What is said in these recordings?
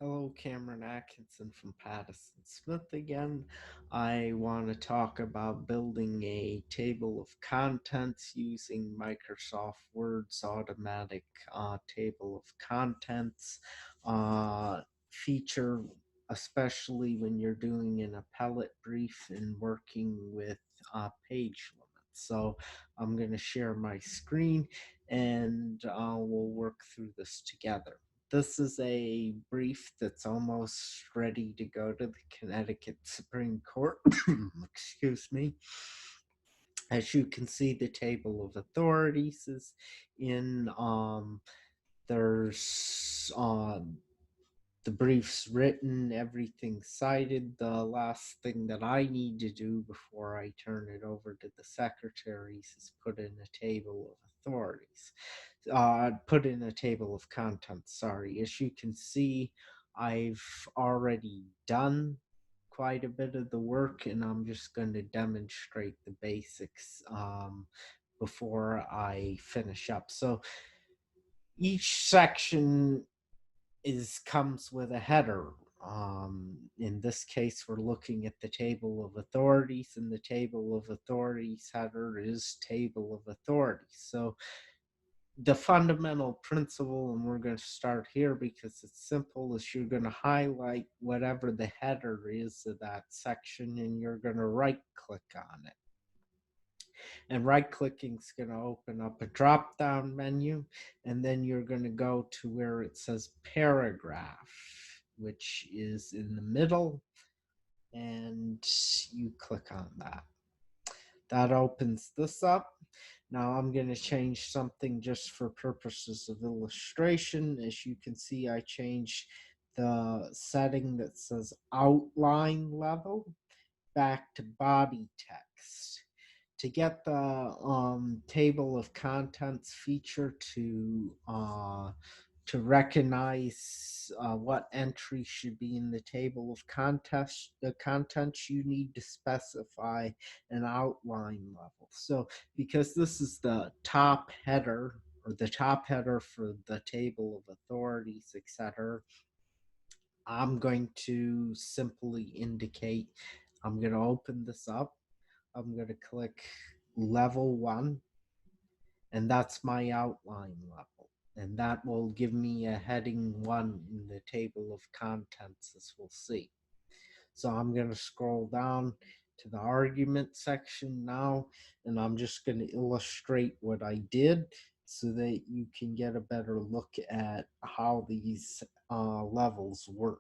Hello, Cameron Atkinson from Pattison Smith again. I want to talk about building a table of contents using Microsoft Word's automatic table of contents feature, especially when you're doing an appellate brief and working with page limits. So I'm going to share my screen and we'll work through this together. This is a brief that's almost ready to go to the Connecticut Supreme Court. Excuse me. As you can see, the table of authorities is in. There's the brief's written, everything cited. The last thing that I need to do before I turn it over to the secretaries is put in a table of authorities. Put in a table of contents, sorry. As you can see, I've already done quite a bit of the work, and I'm just going to demonstrate the basics before I finish up. So each section comes with a header. In this case, we're looking at the table of authorities, and the table of authorities header is table of authorities. So the fundamental principle, and we're going to start here because it's simple, is you're going to highlight whatever the header is of that section, and you're going to right click on it. And right clicking is going to open up a drop down menu, and then you're going to go to where it says paragraph, which is in the middle, and you click on that. That opens this up. Now I'm going to change something just for purposes of illustration. As you can see, I changed the setting that says outline level back to body text. To get the table of contents feature to recognize what entry should be in the table of contents, you need to specify an outline level. So because this is the top header, or the top header for the table of authorities, etc., I'm going to simply indicate, I'm going to open this up. I'm going to click level 1, and that's my outline level. And that will give me a heading 1 in the table of contents, as we'll see. So I'm going to scroll down to the argument section now, and I'm just going to illustrate what I did so that you can get a better look at how these levels work.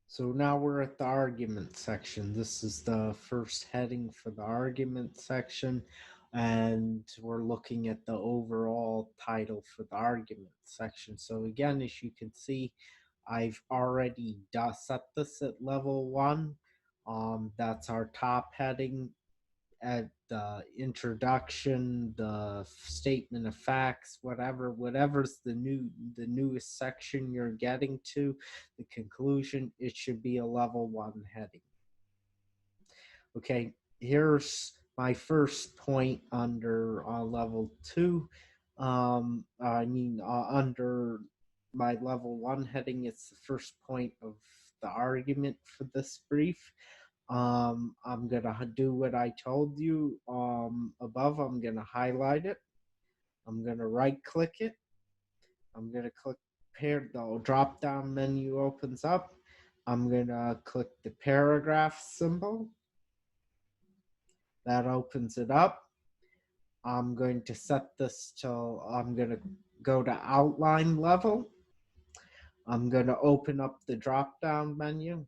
So now we're at the argument section. This is the first heading for the argument section, and we're looking at the overall title for the argument section. So again, as you can see, I've already set this at level 1. That's our top heading. At the introduction, the statement of facts, whatever's the newest section you're getting to, the conclusion, it should be a level 1 heading. Okay, here's my first point under level 2. Under my level 1 heading, it's the first point of the argument for this brief. I'm gonna do what I told you above. I'm gonna highlight it. I'm gonna right click it. I'm gonna click the drop down menu opens up. I'm gonna click the paragraph symbol. That opens it up. I'm going to set this till I'm gonna go to outline level. I'm gonna open up the drop down menu,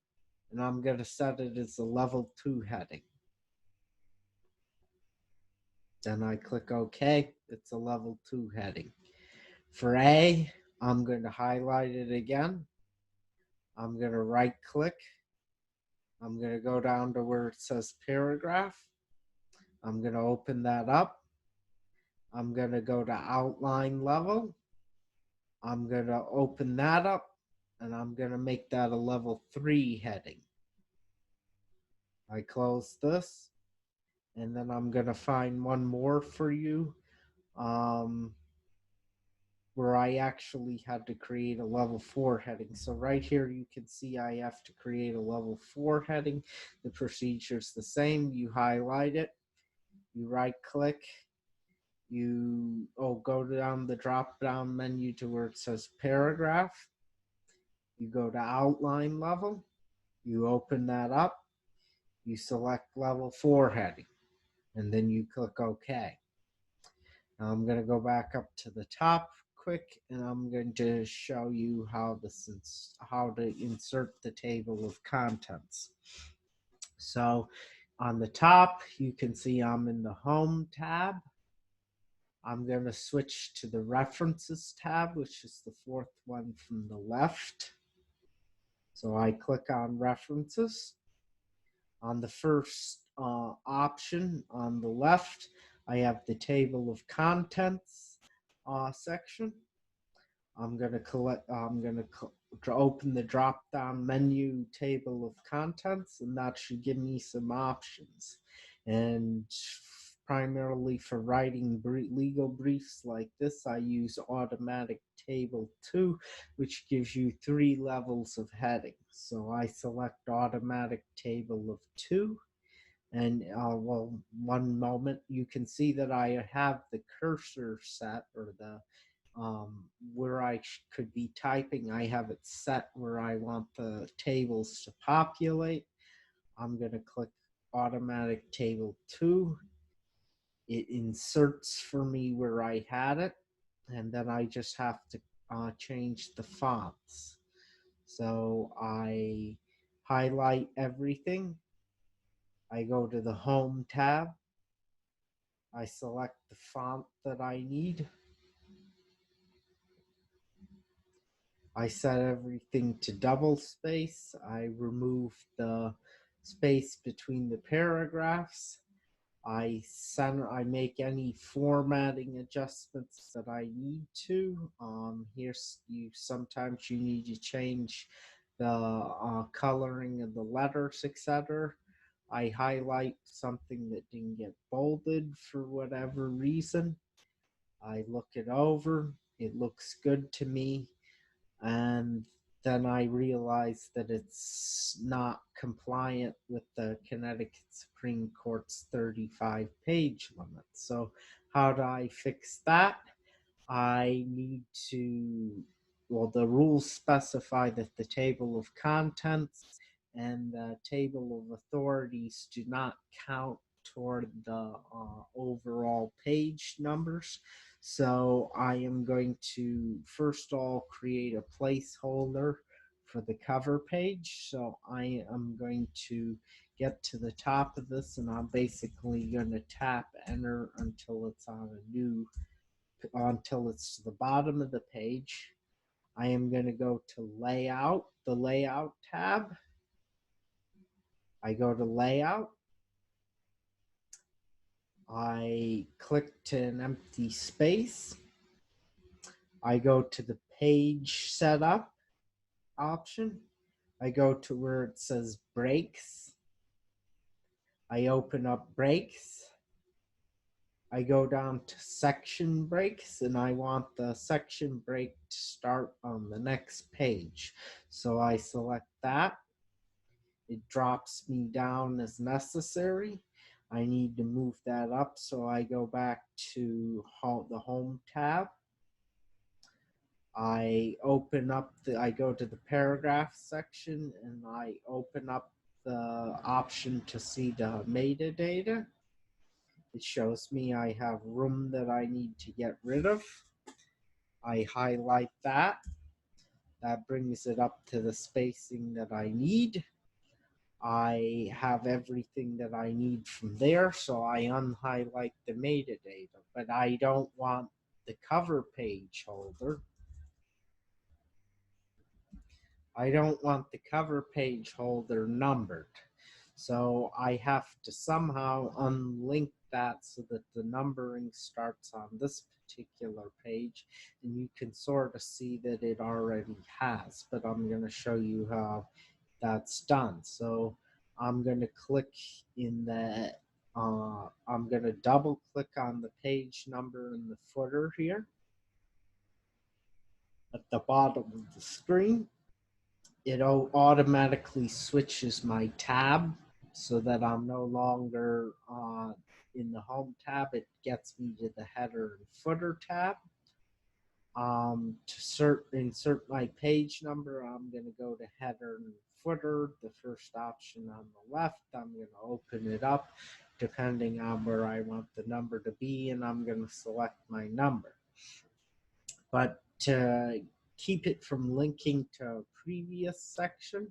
and I'm gonna set it as a level 2 heading. Then I click OK. It's a level 2 heading. For A, I'm going to highlight it again. I'm going to right click. I'm going to go down to where it says paragraph. I'm going to open that up. I'm going to go to outline level. I'm going to open that up, and I'm going to make that a level 3 heading. I close this, And then I'm going to find one more for you, where I actually had to create a level 4 heading. So right here you can see I have to create a level 4 heading. The procedure's the same. You highlight it, you right click, you go down the drop down menu to where it says paragraph. You go to outline level, you open that up, you select level 4 heading, and then you click OK. Now I'm going to go back up to the top quick, and I'm going to show you how to insert the table of contents. So on the top, you can see I'm in the Home tab. I'm going to switch to the References tab, which is the fourth one from the left. So I click on References. On the first option on the left, I have the Table of Contents section. I'm going to open the drop-down menu Table of Contents, and that should give me some options. And primarily for writing legal briefs like this, I use Automatic Table 2, which gives you 3 levels of heading. So I select Automatic Table of 2. And one moment, you can see that I have the cursor set, or the where I could be typing. I have it set where I want the tables to populate. I'm going to click Automatic Table 2. It inserts for me where I had it, and then I just have to change the fonts. So I highlight everything. I go to the Home tab. I select the font that I need. I set everything to double space. I remove the space between the paragraphs. I make any formatting adjustments that I need to. Sometimes you need to change the coloring of the letters, etc. I highlight something that didn't get bolded for whatever reason. I look it over. It looks good to me. And then I realize that it's not compliant with the Connecticut Supreme Court's 35-page limit. So how do I fix that? I need to, the rules specify that the table of contents and the table of authorities do not count toward the overall page numbers. So I am going to first of all create a placeholder for the cover page. So I am going to get to the top of this, and I'm basically going to tap enter until it's to the bottom of the page. I am going to go to Layout, the Layout tab. I go to Layout. I click to an empty space. I go to the Page Setup option. I go to where it says Breaks. I open up Breaks. I go down to Section Breaks, and I want the section break to start on the next page. So I select that. It drops me down as necessary. I need to move that up, so I go back to the Home tab. I go to the paragraph section, and I open up the option to see the metadata. It shows me I have room that I need to get rid of. I highlight that. That brings it up to the spacing that I need. I have everything that I need from there, so I unhighlight the metadata, but I don't want the cover page holder. I don't want the cover page holder numbered. So I have to somehow unlink that so that the numbering starts on this particular page, and you can sort of see that it already has, but I'm going to show you how that's done. So I'm going to click in the I'm going to double click on the page number in the footer here at the bottom of the screen. It automatically switches my tab so that I'm no longer in the home tab. It gets me to the header and footer tab. To insert my page number, I'm going to go to header and footer, the first option on the left. I'm going to open it up depending on where I want the number to be, and I'm going to select my number. But to keep it from linking to a previous section,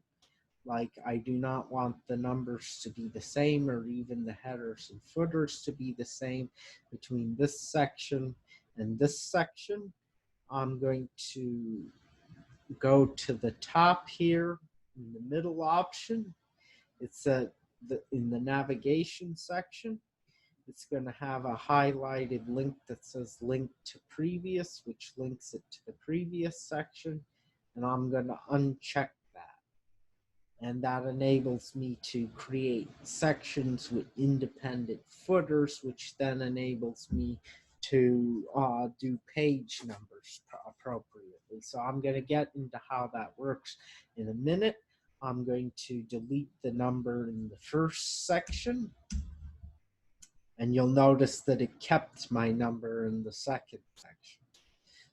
like I do not want the numbers to be the same or even the headers and footers to be the same between this section and this section, I'm going to go to the top here in the middle option. It's in the navigation section. It's going to have a highlighted link that says link to previous, which links it to the previous section. And I'm going to uncheck that. And that enables me to create sections with independent footers, which then enables me to do page numbers appropriately. So I'm going to get into how that works in a minute. I'm going to delete the number in the first section, and you'll notice that it kept my number in the second section.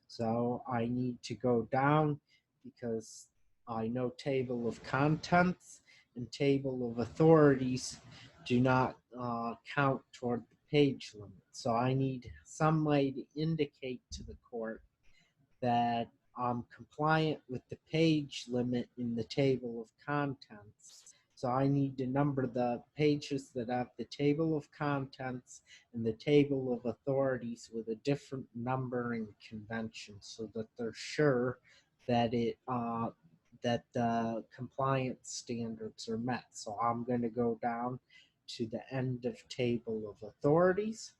So I need to go down because I know table of contents and table of authorities do not count toward the page limit. So I need some way to indicate to the court that I'm compliant with the page limit in the table of contents. So I need to number the pages that have the table of contents and the table of authorities with a different numbering convention so that they're sure that that the compliance standards are met. So I'm going to go down to the end of table of authorities.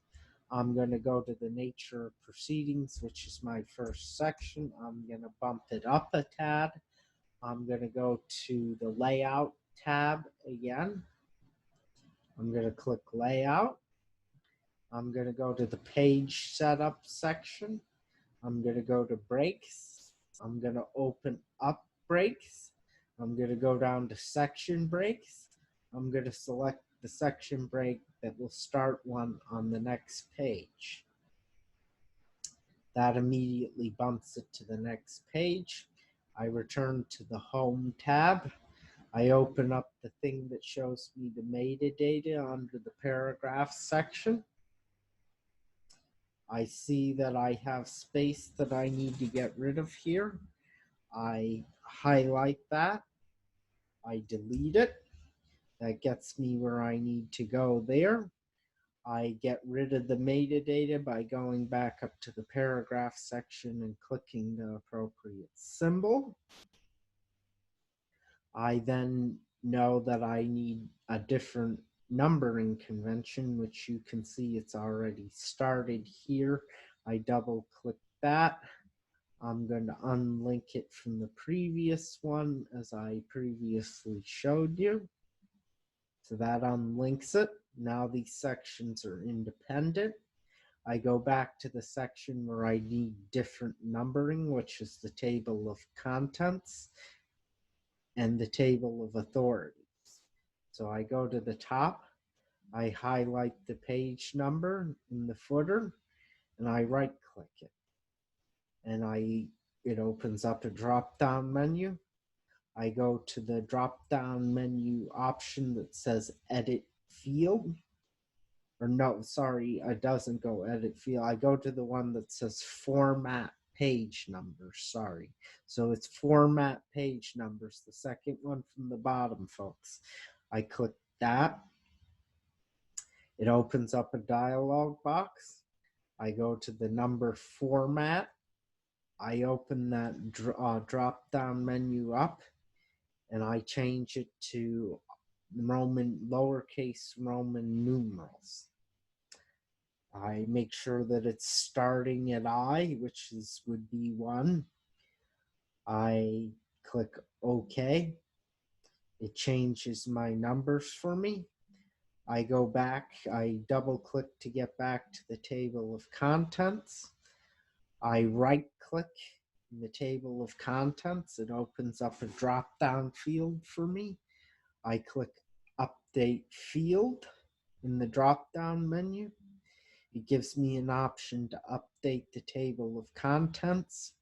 I'm going to go to the nature of proceedings, which is my first section. I'm going to bump it up a tad. I'm going to go to the layout tab again. I'm going to click layout. I'm going to go to the page setup section. I'm going to go to breaks. I'm going to open up breaks. I'm going to go down to section breaks. I'm going to select the section break that will start one on the next page. That immediately bumps it to the next page. I return to the home tab. I open up the thing that shows me the metadata under the paragraph section. I see that I have space that I need to get rid of here. I highlight that. I delete it. That gets me where I need to go there. I get rid of the metadata by going back up to the paragraph section and clicking the appropriate symbol. I then know that I need a different numbering convention, which you can see it's already started here. I double click that. I'm going to unlink it from the previous one as I previously showed you. So that unlinks it. Now these sections are independent. I go back to the section where I need different numbering, which is the table of contents and the table of authorities. So I go to the top, I highlight the page number in the footer, and I right click it. And it opens up a drop down menu. I go to the drop down menu option that says edit field. Or no, sorry, it doesn't go edit field. I go to the one that says format page numbers, sorry. So it's format page numbers, the second one from the bottom, folks. I click that. It opens up a dialog box. I go to the number format. I open that drop down menu up and I change it to lowercase Roman numerals. I make sure that it's starting at I, which would be 1. I click OK. It changes my numbers for me. I go back, I double click to get back to the table of contents. I right click in the table of contents. It opens up a drop down field for me. I click update field in the drop down menu. It gives me an option to update the table of contents.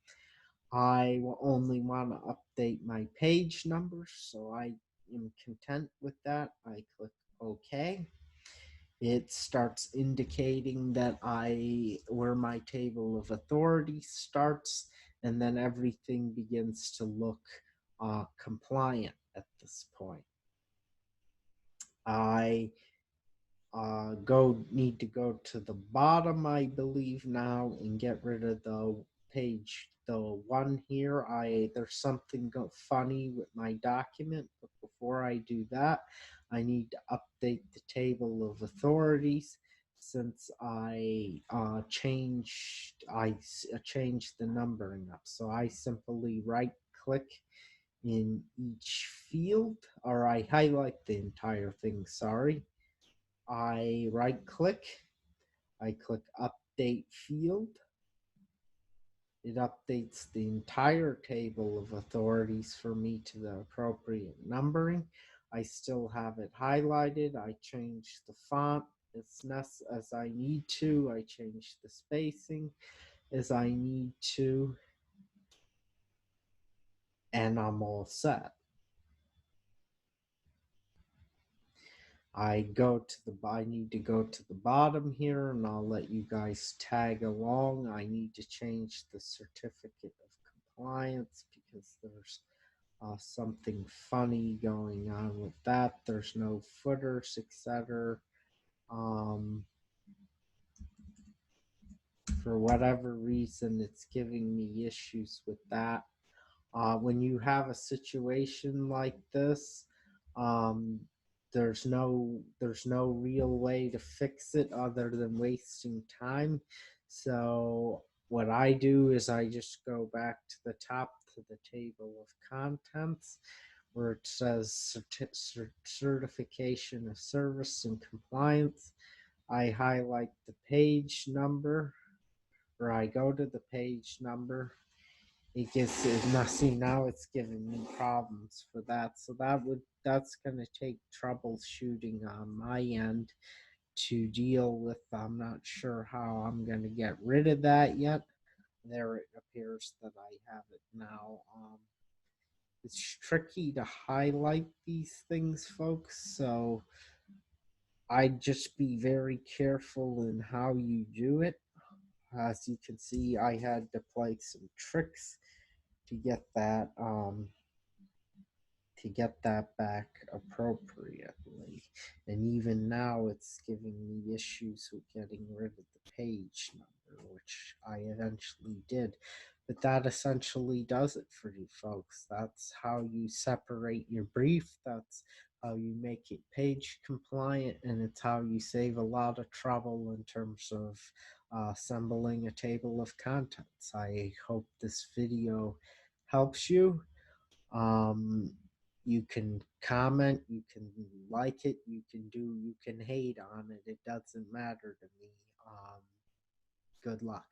I will only want to update my page numbers, so I am content with that. I click OK. It starts indicating that where my table of authority starts, and then everything begins to look compliant at this point. I need to go to the bottom, I believe now, and get rid of the page, the one here. There's something funny with my document, but before I do that, I need to update the table of authorities since I changed the numbering up. So I simply right click in each field, or I highlight the entire thing, sorry. I right click, I click update field. It updates the entire table of authorities for me to the appropriate numbering. I still have it highlighted. I change the font as I need to. I change the spacing as I need to. And I'm all set. I need to go to the bottom here, and I'll let you guys tag along. I need to change the certificate of compliance because there's something funny going on with that. There's no footers, etc. For whatever reason, it's giving me issues with that. When you have a situation like this, um, there's no real way to fix it other than wasting time. So what I do is I just go back to the top to the table of contents where it says certification of service and compliance. I highlight the page number, or I go to the page number. It gets now it's giving me problems for that. So that's gonna take troubleshooting on my end to deal with. I'm not sure how I'm gonna get rid of that yet. There it appears that I have it now. It's tricky to highlight these things, folks, so I'd just be very careful in how you do it. As you can see, I had to play some tricks to get that back appropriately. And even now it's giving me issues with getting rid of the page number, which I eventually did. But that essentially does it for you folks. That's how you separate your brief. That's how you make it page compliant, and it's how you save a lot of trouble in terms of assembling a table of contents. I hope this video helps you. You can comment, you can like it, you can hate on it. It doesn't matter to me. Good luck.